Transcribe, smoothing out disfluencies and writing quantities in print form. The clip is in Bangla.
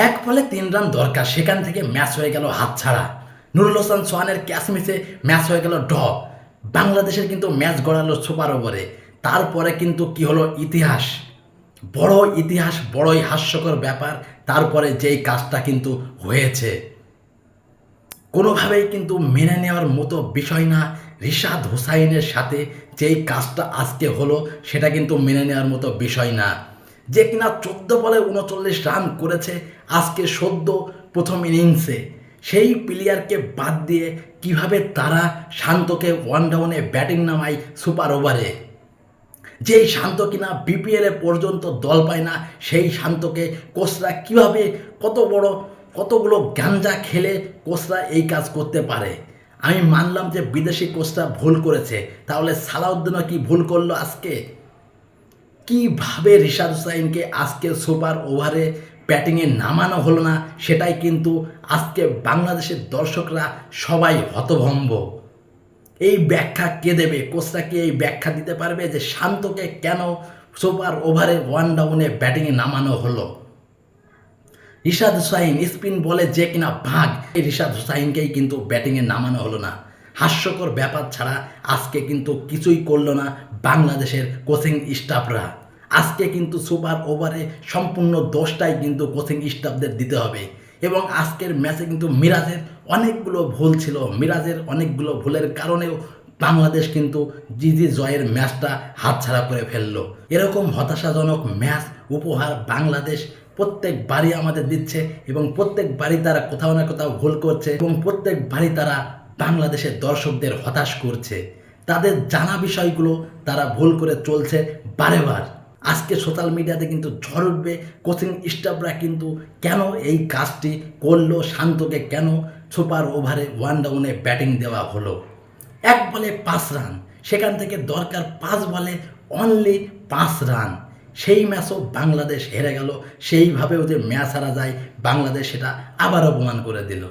এক বলে 3 রান দরকার, সেখান থেকে ম্যাচ হয়ে গেল হাতছাড়া। নুরুল হাসান সোহানের ক্যাচ মিসে ম্যাচ হয়ে গেল ড্র। বাংলাদেশের কিন্তু ম্যাচ গড়ালো সুপার ওভারে। তারপরে কিন্তু কি হলো, ইতিহাস, বড় ইতিহাস, বড়ই হাস্যকর ব্যাপার। তারপরে যেই কাজটা কিন্তু হয়েছে, কোনোভাবেই কিন্তু মেনে নেওয়ার মতো বিষয় না। রিশাদ হোসাইনের সাথে যেই কাজটা আজকে হলো, সেটা কিন্তু মেনে নেওয়ার মতো বিষয় না। যে কিনা 14 বলে 39 রান করেছে আজকে সদ্য প্রথম ইনিংসে, সেই প্লেয়ারকে বাদ দিয়ে কিভাবে তারা শান্তকে ওয়ান ডাউনে ব্যাটিং নামায় সুপার ওভারে। যেই শান্ত কিনা বিপিএলে পর্যন্ত দল পায় না, সেই শান্তকে কোচরা কীভাবে, কতগুলো গাঞ্জা খেলে কোচরা এই কাজ করতে পারে। আমি মানলাম যে বিদেশি কোচরা ভুল করেছে, তাহলে সালাউদ্দিনও কি ভুল করলো আজকে? কীভাবে রিশাদ হোসাইনকে আজকে সুপার ওভারে ব্যাটিংয়ে নামানো হলো না, সেটাই কিন্তু আজকে বাংলাদেশের দর্শকরা সবাই হতভম্ব। এই ব্যাখ্যা কে দেবে? কোচরা কি এই ব্যাখ্যা দিতে পারবে যে শান্তকে কেন সুপার ওভারে ওয়ান ডাউনে ব্যাটিংয়ে নামানো হলো? রিশাদ হোসাইন স্পিন বলে যে কিনা ভাগ, এই রিশাদ হোসাইনকেই কিন্তু ব্যাটিংয়ে নামানো হলো না। হাস্যকর ব্যাপার ছাড়া আজকে কিন্তু কিছুই করলো না বাংলাদেশের কোচিং স্টাফরা। আজকে কিন্তু সুপার ওভারে সম্পূর্ণ দোষটাই কিন্তু কোচিং স্টাফদের দিতে হবে। এবং আজকের ম্যাচে কিন্তু মিরাজের অনেকগুলো ভুল ছিল। মিরাজের অনেকগুলো ভুলের কারণেও বাংলাদেশ কিন্তু জিজি জয়ের ম্যাচটা হাতছাড়া করে ফেললো। এরকম হতাশাজনক ম্যাচ উপহার বাংলাদেশ প্রত্যেকবারই আমাদের দিচ্ছে, এবং প্রত্যেকবারই তারা কোথাও না কোথাও ভুল করছে, এবং প্রত্যেকবারই তারা বাংলাদেশের দর্শকদের হতাশ করছে। তাদের জানা বিষয়গুলো তারা ভুল করে চলছে বারেবার। আজকে সোশ্যাল মিডিয়াতে কিন্তু ঝড় উঠবে, কোচিং স্টাফরা কিন্তু কেন এই কাজটি করলো, শান্তকে কেন সুপার ওভারে ওয়ান ডাউনে ব্যাটিং দেওয়া হলো। 1 বলে 5 রান, সেখান থেকে দরকার 5 বলে অনলি 5 রান। সেই ম্যাচও বাংলাদেশ হেরে গেল। সেইভাবেও যে ম্যাচ হারা যায়, বাংলাদেশ সেটা আবারও প্রমাণ করে দিল।